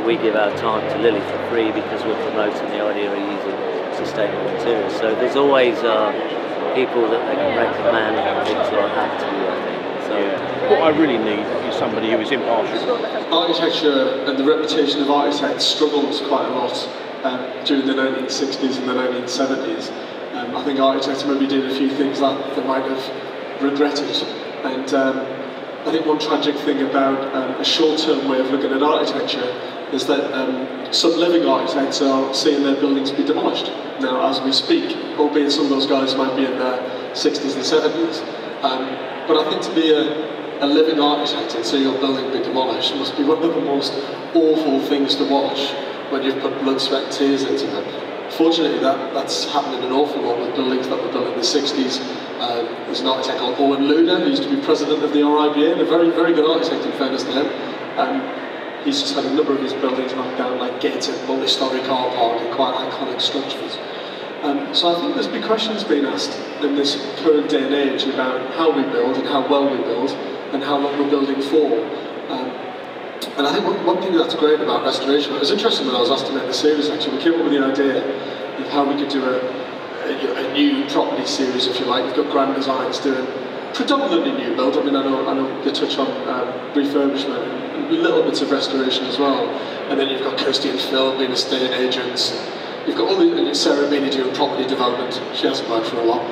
we give our time to Lily for free because we're promoting the idea of using sustainable materials. So there's always people that they can recommend and things like that to you, I think. So what I really need is somebody who is impartial. Architecture and the reputation of architects struggles quite a lot during the 1960s and the 1970s. I think architects maybe did a few things that they might have regretted. And I think one tragic thing about a short-term way of looking at architecture is that some living architects are seeing their buildings be demolished now as we speak, albeit some of those guys might be in their 60s and 70s. But I think to be a living architect and see your building be demolished must be one of the most awful things to watch when you've put blood, sweat and tears into them. Fortunately, that's happening an awful lot with buildings that were built in the 60s. There's an architect called Owen Luder, who used to be president of the RIBA, and a very, very good architect in fairness to him. He's just had a number of his buildings knocked down, like gated multi-storey car park and quite iconic structures. So I think there's big questions being asked in this current day and age about how we build and how well we build and how long we're building for. And I think one thing that's great about restoration, it was interesting when I was asked to make the series actually, we came up with the idea of how we could do a new property series, if you like. We've got Grand Designs doing predominantly new build. I mean, I know they touch on refurbishment and little bits of restoration as well. And then you've got Kirsty and Phil being estate agents. You've got all the Sarah Beanie doing property development. She hasn't worked for a while.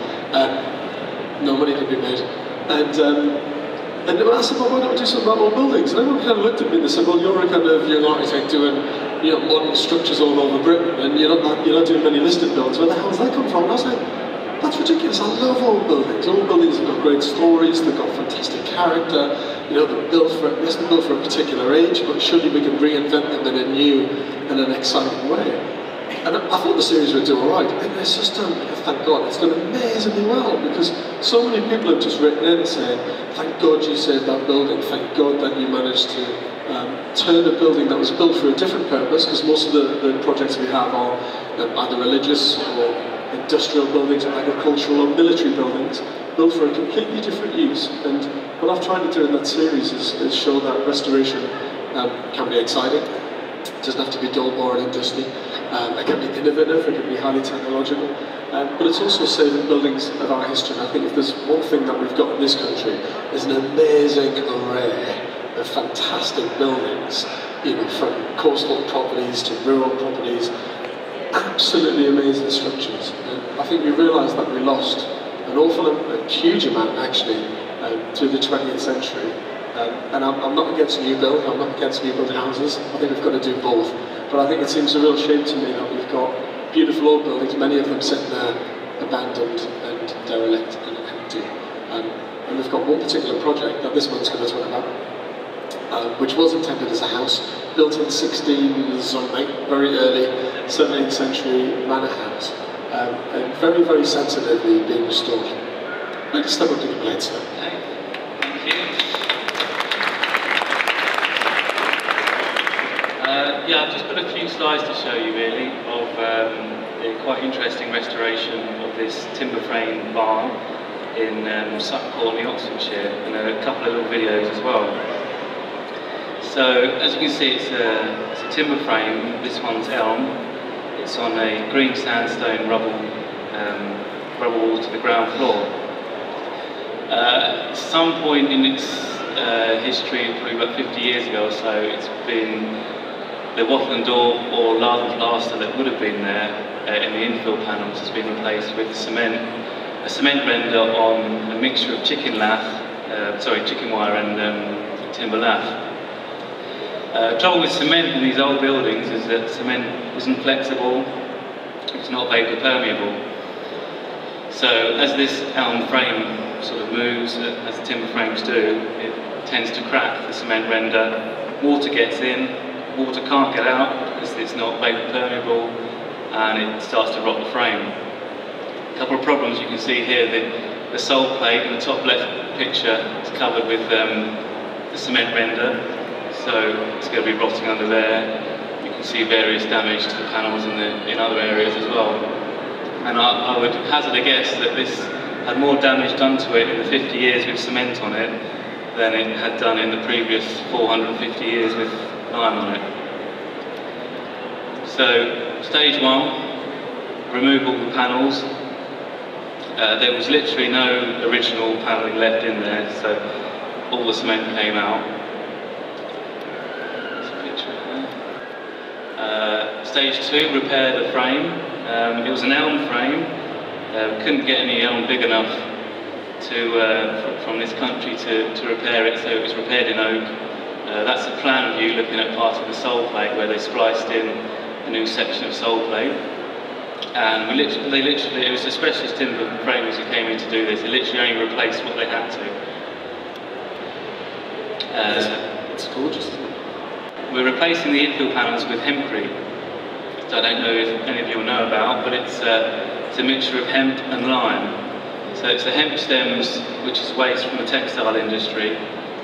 No money can be made. And I said, well, why don't we do something about old buildings? And everyone kind of looked at me and they said, well, you're a kind of young architect doing modern structures all over Britain, and you're not doing many listed builds. Where the hell does that come from? And I was like, that's ridiculous. I love old buildings. Old buildings have got great stories. They've got fantastic character. They're built for a particular age, but surely we can reinvent them in a new and an exciting way. And I thought the series would do alright, and it's just done, thank God, it's done amazingly well, because so many people have just written in saying, thank God you saved that building, thank God that you managed to turn a building that was built for a different purpose, because most of the projects we have are either religious or industrial buildings or agricultural or military buildings, built for a completely different use. And what I've tried to do in that series is show that restoration can be exciting. It doesn't have to be dull, boring and dusty. It can be innovative, it can be highly technological, but it's also saving buildings of our history. And I think if there's one thing that we've got in this country, is an amazing array of fantastic buildings, from coastal properties to rural properties, absolutely amazing structures. And I think we realised that we lost a huge amount actually through the 20th century. And I'm not against new build, I'm not against new build houses. I think we've got to do both. But I think it seems a real shame to me that we've got beautiful old buildings, many of them sitting there abandoned and derelict and empty. And we've got one particular project that this one's going to talk about, which was intended as a house, built in 16-something, very early 17th century manor house, and very, very sensitively being restored. I'd like to step up to the plate, sir. Thank you. Yeah, I've just got a few slides to show you really of a quite interesting restoration of this timber frame barn in Sutton Courtenay, Oxfordshire, and a couple of little videos as well. So as you can see, it's a timber frame. This one's elm. It's on a green sandstone rubble wall to the ground floor. At some point in its history, probably about 50 years ago or so, it's been the wattle and daub or lard and plaster that would have been there in the infill panels has been replaced with a cement render on a mixture of chicken wire and timber lath. Trouble with cement in these old buildings is that cement isn't flexible, it's not vapor permeable. So as this elm frame sort of moves, as the timber frames do, it tends to crack the cement render, water gets in, water can't get out because it's not vapor permeable, and it starts to rot the frame. A couple of problems you can see here. The sole plate in the top left picture is covered with the cement render, so it's going to be rotting under there. You can see various damage to the panels in other areas as well. And I would hazard a guess that this had more damage done to it in the 50 years with cement on it than it had done in the previous 450 years with lime on it. So stage one, remove all the panels. There was literally no original panelling left in there, so all the cement came out. Stage two, repair the frame. It was an elm frame. Couldn't get any elm big enough from this country to repair it, so it was repaired in oak. That's a plan view looking at part of the sole plate where they spliced in a new section of sole plate. And it was a specialist timber framers who came in to do this. They literally only replaced what they had to. It's gorgeous, isn't it? We're replacing the infill panels with Hempcrete. So I don't know if any of you will know about, but it's a mixture of hemp and lime. So it's the hemp stems, which is waste from the textile industry,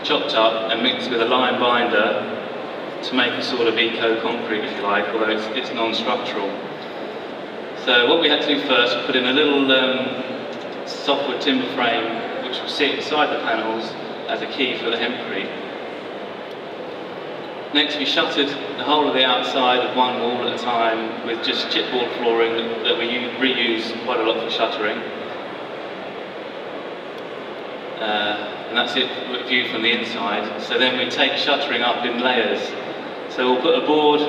chopped up and mixed with a lime binder to make a sort of eco-concrete, if you like, although it's non-structural. So what we had to do first, put in a little softwood timber frame which will sit inside the panels as a key for the Hempcrete. Next we shuttered the whole of the outside of one wall at a time with just chipboard flooring that we reuse quite a lot for shuttering. And that's it viewed from the inside. So then we take shuttering up in layers. So we'll put a board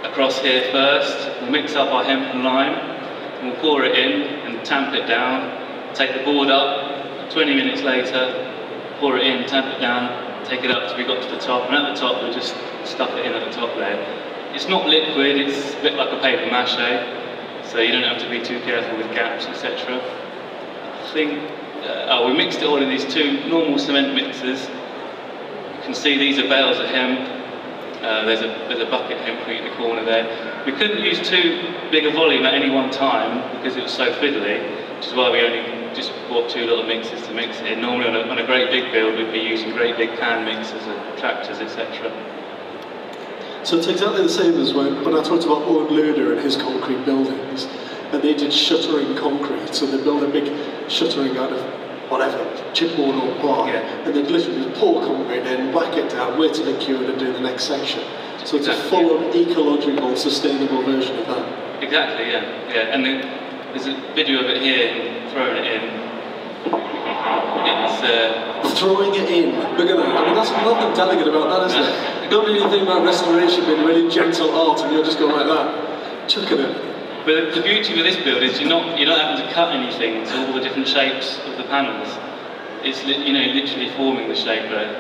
across here first, we'll mix up our hemp and lime, and we'll pour it in and tamp it down, take the board up, 20 minutes later, pour it in, tamp it down, take it up till we got to the top, and at the top we'll just stuff it in at the top layer. It's not liquid, it's a bit like a paper mache, so you don't have to be too careful with gaps, etc. I think, we mixed it all in these two normal cement mixers. You can see these are bales of hemp. There's a bucket Hempcrete in the corner there. We couldn't use too big a volume at any one time because it was so fiddly, which is why we only just bought two little mixers to mix it in. Normally on a great big build we'd be using great big pan mixers and tractors, etc. So it's exactly the same as when I talked about Owen Luder and his concrete buildings, and they did shuttering concrete, so they build a big shuttering out of whatever, chipboard or ply, and they'd literally just pour concrete in, whack it down, wait till it cured and do the next section. So it's a full-on ecological, sustainable version of that. Exactly, yeah. And there's a video of it here, and throwing it in. It's throwing it in. Look at that. I mean, that's nothing delicate about that, is there? You don't really think about restoration being really gentle art, and you're just going like that, chucking it. But the beauty with this build is you're not having to cut anything to all the different shapes of the panels. It's literally forming the shape there.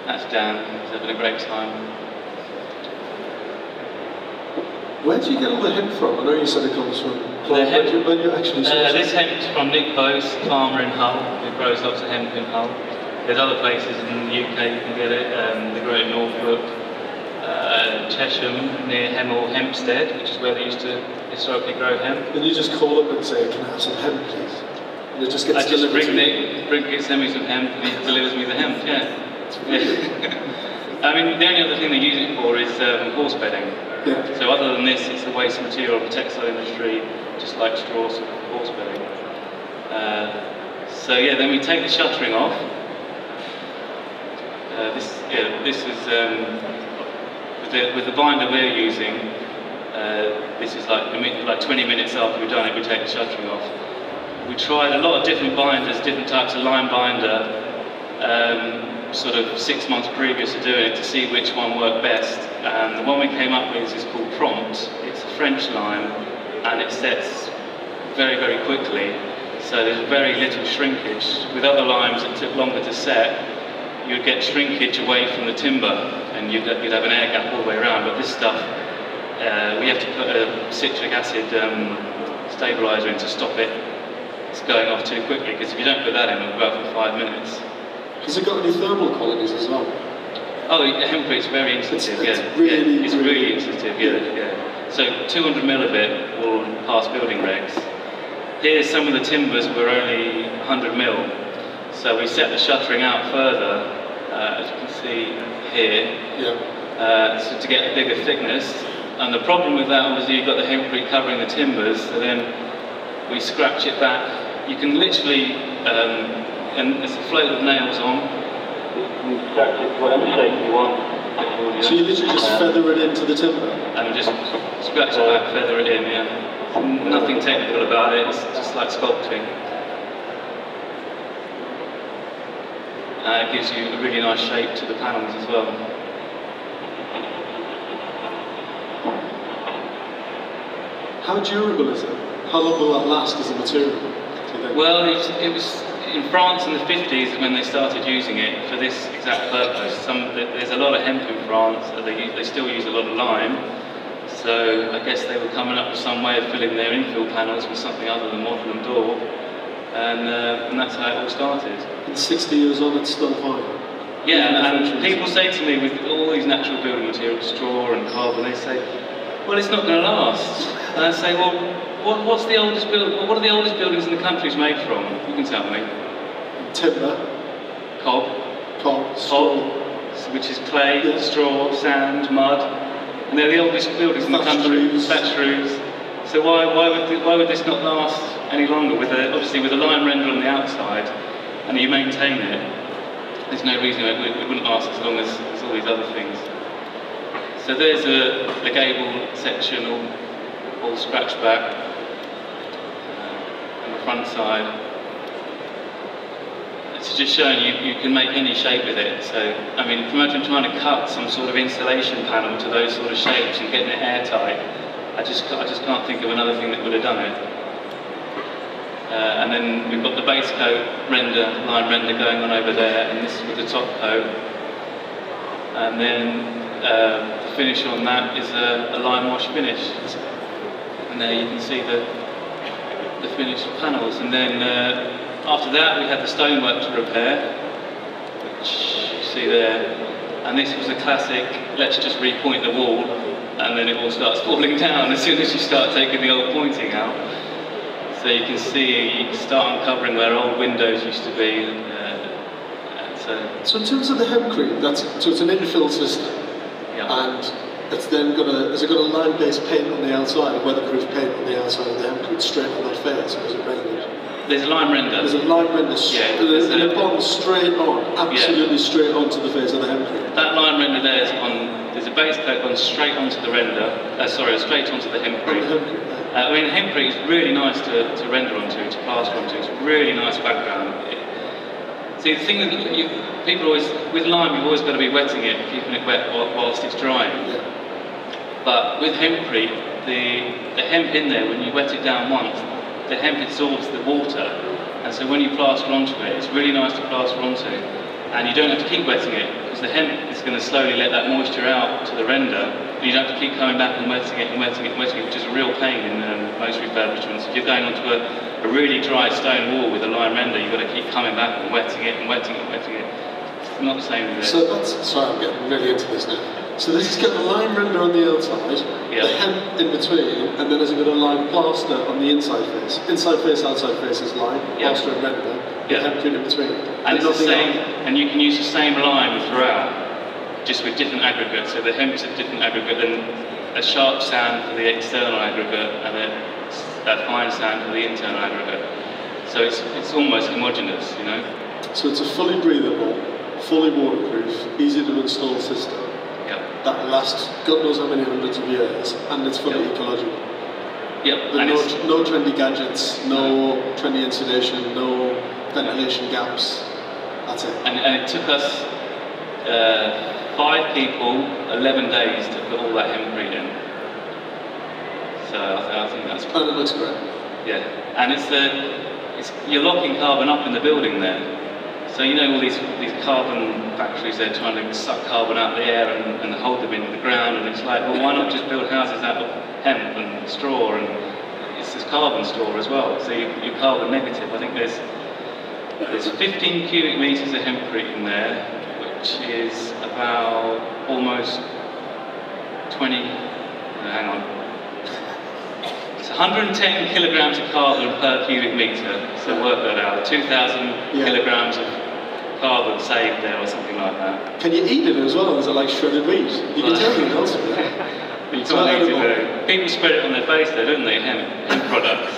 That's Dan. He's having a great time. Where do you get all the hemp from? I know you said it comes from. Where do you actually source this hemp's from Nick Bose, farmer in Hull, who grows lots of hemp in Hull. There's other places in the UK you can get it. They grow it in Norfolk, Chesham, near Hemel Hempstead, which is where they used to historically grow hemp. And you just call up and say, "Can I have some hemp, please?" And it just gets delivered. Send me some hemp, and he delivers me the hemp. Yeah. I mean, the only other thing they use it for is horse bedding. Yeah. So other than this, it's a waste material of the textile industry, just like straw for horse bedding. So yeah, then we take the shuttering off. This is with the binder we're using. This is like 20 minutes after we've done it, we take the shuttering off. We tried a lot of different binders, different types of lime binder, sort of 6 months previous to doing it to see which one worked best. And the one we came up with is called Prompt. It's a French lime, and it sets very, very quickly. So there's very little shrinkage. With other limes that took longer to set, you'd get shrinkage away from the timber, and you'd have an air gap all the way around. But this stuff, we have to put a citric acid stabiliser in to stop it. It's going off too quickly, because if you don't put that in, it'll go up for 5 minutes. Has it got any thermal qualities as well? Oh, Hempcrete's very insulative, It's really insulative, yeah. So 200 mil of it will pass building regs. Here, some of the timbers were only 100 mil. So we set the shuttering out further, as you can see here, so to get a bigger thickness. And the problem with that, obviously, you've got the Hempcrete covering the timbers, so then we scratch it back. You can literally, and there's a float of nails on, you can scratch it to whatever shape you want, bit of audio. So you literally just feather it into the timber? And just scratch it back, feather it in, yeah. Nothing technical about it, it's just like sculpting. It gives you a really nice shape to the panels as well. How durable is it? How long will that last as a material, do you think? Well, it was in France in the 50s when they started using it for this exact purpose. There's a lot of hemp in France, they still use a lot of lime. So I guess they were coming up with some way of filling their infill panels with something other than wattle and daub. And that's how it all started. And 60 years on, it's still fine? Yeah, and people say to me, with all these natural building materials, straw and carbon, they say, well, it's not going to last. And I say, well, what are the oldest buildings in the country made from? You can tell me. Timber. Cob, straw. which is clay, yeah. Straw, sand, mud. And they're the oldest buildings in the country, thatched roofs. So why would this not last any longer? Obviously with a lime render on the outside, and you maintain it, there's no reason it wouldn't last as long as all these other things. So there's the gable section, all scratched back, and the front side. It's just showing you can make any shape with it. So, I mean, imagine trying to cut some sort of insulation panel to those sort of shapes and getting it airtight. I just can't think of another thing that would have done it. And then we've got the base coat lime render going on over there, and this is with the top coat. And then the finish on that is a lime wash finish. And there you can see the finished panels. And then after that we had the stonework to repair, which you see there. And this was a classic, let's just repoint the wall, and then it all starts falling down as soon as you start taking the old pointing out. So you can see, you start uncovering where old windows used to be. So in terms of the Hempcrete, so it's an infill system, yeah. And it's then has it got a lime-based paint on the outside, a weatherproof paint on the outside of the Hempcrete straight on that face, or is it rendered? There's a lime render. There's a lime render, yeah, and it bonds straight on, absolutely straight onto the face of the Hempcrete. That lime render there is there's a base coat gone straight onto the render, straight onto the Hempcrete. I mean, Hempcrete is really nice to render onto, to plaster onto. It's a really nice background. See, the thing that people always, with lime, you've always got to be wetting it, keeping it wet whilst it's drying. Yeah. But with Hempcrete, the hemp in there, when you wet it down once, the hemp absorbs the water, and so when you plaster onto it, it's really nice to plaster onto, and you don't have to keep wetting it, because the hemp is going to slowly let that moisture out to the render, and you don't have to keep coming back and wetting it and wetting it and wetting it, which is a real pain in most refurbishments. If you're going onto a really dry stone wall with a lime render, you've got to keep coming back and wetting it and wetting it and wetting it. It's not the same with this. So sorry, I'm getting really into this now. So this has got a lime render on the outside, the hemp in between, and then has it got a lime plaster on the inside face. Inside face, outside face is lime, plaster and render, the Hempcrete in between. And it's the same, and you can use the same lime throughout, just with different aggregates. So the hemp's a different aggregate than a sharp sand for the external aggregate, and a fine sand for the internal aggregate. So it's almost homogeneous, you know. So it's a fully breathable, fully waterproof, easy to install system. That lasts God knows how many hundreds of years, and it's fully ecological. And no trendy gadgets, no trendy insulation, no ventilation gaps. That's it. And it took us 5 people, 11 days to put all that Hempcrete in. So I think that's. And it looks great. Yeah, and you're locking carbon up in the building there. So you know all these carbon factories, they're trying to suck carbon out of the air and hold them into the ground, and it's like, well, why not just build houses out of hemp and straw, and it's this carbon store as well, so you're carbon negative. I think there's 15 cubic metres of Hempcrete in there, which is about almost hang on. It's 110 kilograms of carbon per cubic metre, so work that out. 2,000 kilograms of carbon saved there, or something like that. Can you eat it as well? Is it like shredded wheat? You can tell me else. You can't eat it. People spread it on their face though, don't they? Hemp products.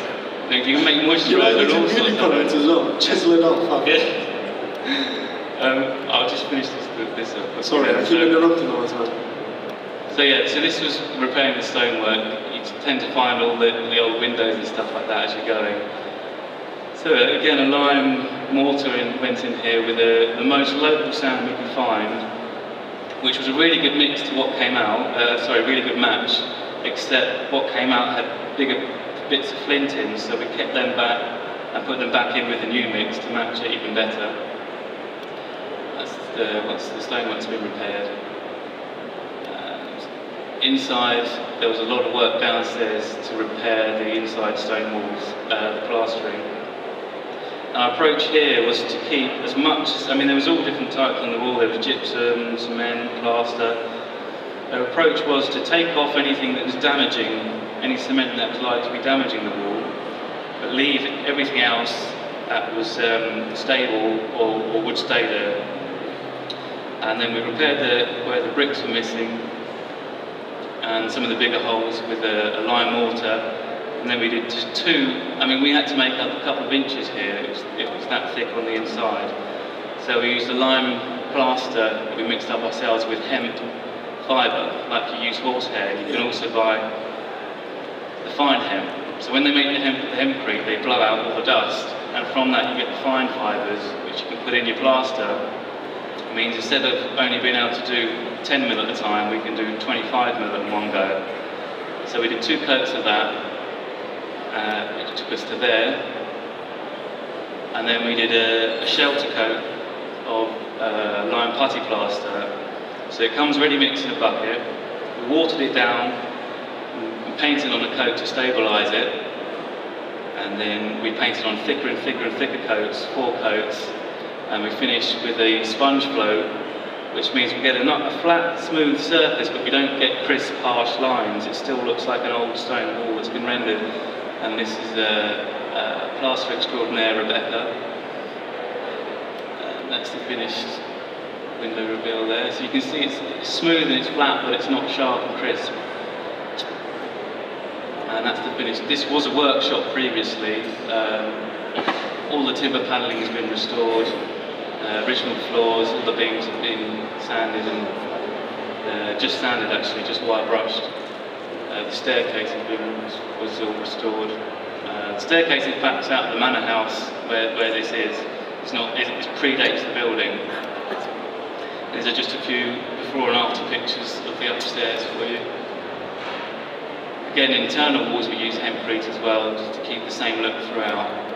You can make moisturiser and all sorts of products as well. Chisel it off. Yeah. I'll just finish this. this up. Sorry, I keep interrupting all the time. So yeah, so this was repairing the stonework. You tend to find all the old windows and stuff like that as you're going. So again, a lime mortar went in here with the most local sound we could find, which was a really good mix to what came out. Really good match, except what came out had bigger bits of flint in, so we kept them back and put them back in with the new mix to match it even better. Once the stonework's been repaired. Inside, there was a lot of work downstairs to repair the inside stone walls, the plastering. Our approach here was to keep as much, there was all different types on the wall. There was gypsum, cement, plaster. Our approach was to take off anything that was damaging, any cement that was likely to be damaging the wall, but leave everything else that was stable or would stay there. And then we repaired where the bricks were missing and some of the bigger holes with a lime mortar. And then we did we had to make up a couple of inches here. It was that thick on the inside. So we used a lime plaster that we mixed up ourselves with hemp fibre, like you use horsehair. You can also buy the fine hemp. So when they make the hempcrete, they blow out all the dust. And from that you get the fine fibres, which you can put in your plaster. It means instead of only being able to do 10 mil at a time, we can do 25 mil in one go. So we did 2 coats of that, which took us to there. And then we did a shelter coat of lime putty plaster. So it comes ready mixed in a bucket. We watered it down and painted on a coat to stabilise it. And then we painted on thicker and thicker and thicker coats, 4 coats. And we finished with a sponge float, which means we get a flat, smooth surface, but we don't get crisp, harsh lines. It still looks like an old stone wall that's been rendered. And this is a plaster extraordinaire, Rebecca. And that's the finished window reveal there. So you can see it's smooth and it's flat, but it's not sharp and crisp. And that's the finish. This was a workshop previously. All the timber panelling has been restored. Original floors, all the beams have been sanded and just sanded actually, just white brushed. The staircase was all restored. The staircase in fact is out of the manor house where this is. It predates the building. These are just a few before and after pictures of the upstairs for you. Again, internal walls we use Hempcrete as well, just to keep the same look throughout.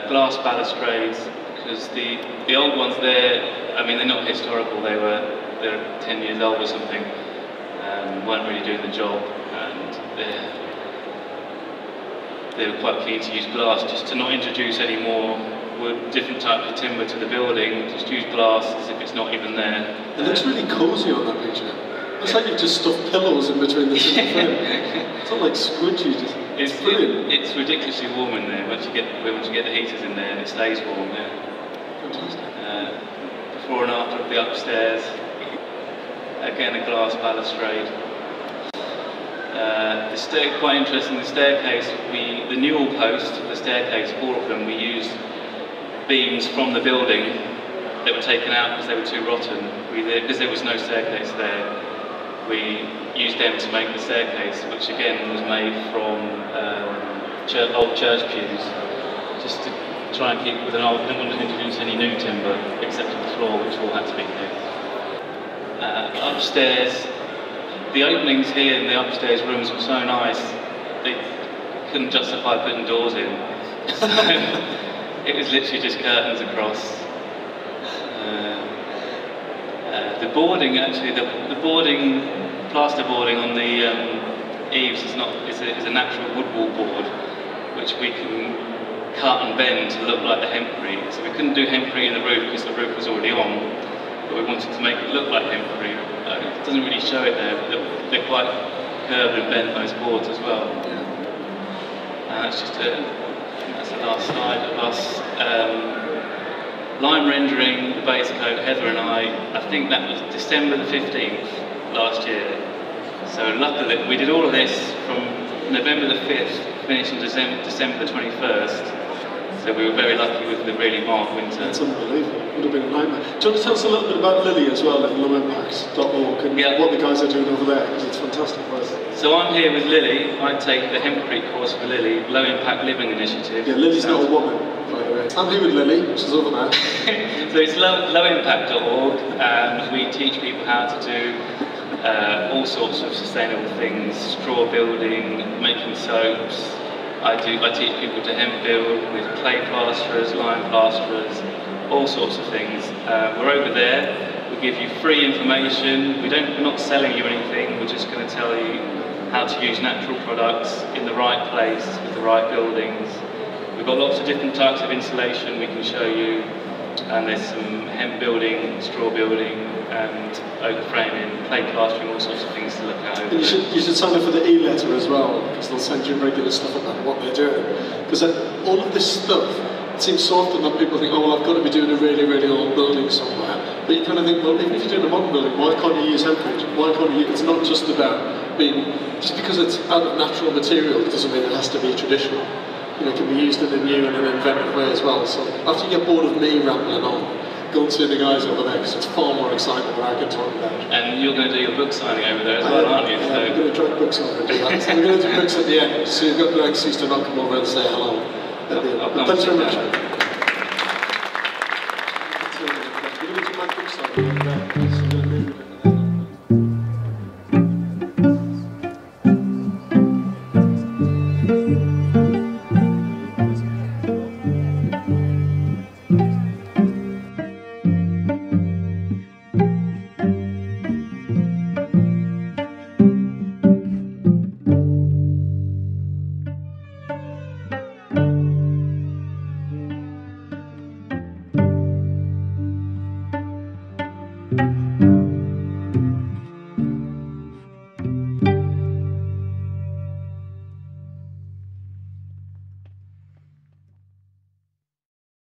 Glass balustrades, because the old ones there, they're not historical, they're 10 years old or something, weren't really doing the job, and they were quite keen to use glass, just to not introduce any more wood, different types of timber to the building, just use glass as if it's not even there. It looks really cosy on that picture. It's like you've just stuffed pillows in between the timber frame. It's not like squidgy, it's brilliant. It's ridiculously warm in there once you get the heaters in there, and it stays warm. Yeah. Fantastic. Before and after of the upstairs. Again, a glass balustrade. Quite interesting. The staircase. The newel post, the staircase, 4 of them, we used beams from the building that were taken out because they were too rotten. Because there was no staircase there. We used them to make the staircase, which again was made from old church pews, just to try and keep with an old. I didn't want to introduce any new timber except for the floor, which all had to be new. Upstairs, the openings here in the upstairs rooms were so nice they couldn't justify putting doors in. So it was literally just curtains across. The boarding actually, the boarding, plaster boarding on the eaves is a natural wood wall board, which we can cut and bend to look like the hempcrete. So we couldn't do hempcrete in the roof because the roof was already on, but we wanted to make it look like hempcrete. It doesn't really show it there, but they're quite curved and bent, those boards as well. And that's just that's the last slide of us. Lime rendering the base coat, Heather and I think that was December the 15th last year. So luckily, we did all of this from November the 5th, finished on December 21st. So we were very lucky with the really mild winter. That's unbelievable. It would have been a nightmare. Do you want to tell us a little bit about Lily as well, at lowimpact.org, and what the guys are doing over there, because it's fantastic place. So I'm here with Lily. I take the Hempcrete course for Lily, Low Impact Living Initiative. Yeah, Lily's not a woman, by the way. I'm here with Lily, which is over there. So it's lowimpact.org, and we teach people how to do all sorts of sustainable things, straw building, making soaps. I teach people to hemp build with clay plasterers, lime plasterers, all sorts of things. We're over there. We give you free information. We're not selling you anything. We're just going to tell you how to use natural products in the right place with the right buildings. We've got lots of different types of insulation we can show you. And there's some hemp building, straw building, and oak framing, clay plastering, all sorts of things to look at. And you should sign up for the e-letter as well, because they'll send you regular stuff about what they're doing. Because all of this stuff, it seems so often that people think, oh, well, I've got to be doing a really, really old building somewhere. But you kind of think, well, even if you're doing a modern building, why can't you use Hempcrete? Why can't you? It's not just about being, just because it's out of natural material doesn't mean it has to be traditional. You know, it can be used in a new and an inventive way as well. So after you get bored of me rambling on, go and see the guys over there, because it's far more exciting than I can talk about. And you're going to do your book signing over there as well, aren't you? Yeah, we're going to try books over and do that. So we're going to do books at the end, so you've got no excuse to not come over and say hello. Thanks very much. We're going to do my book signing.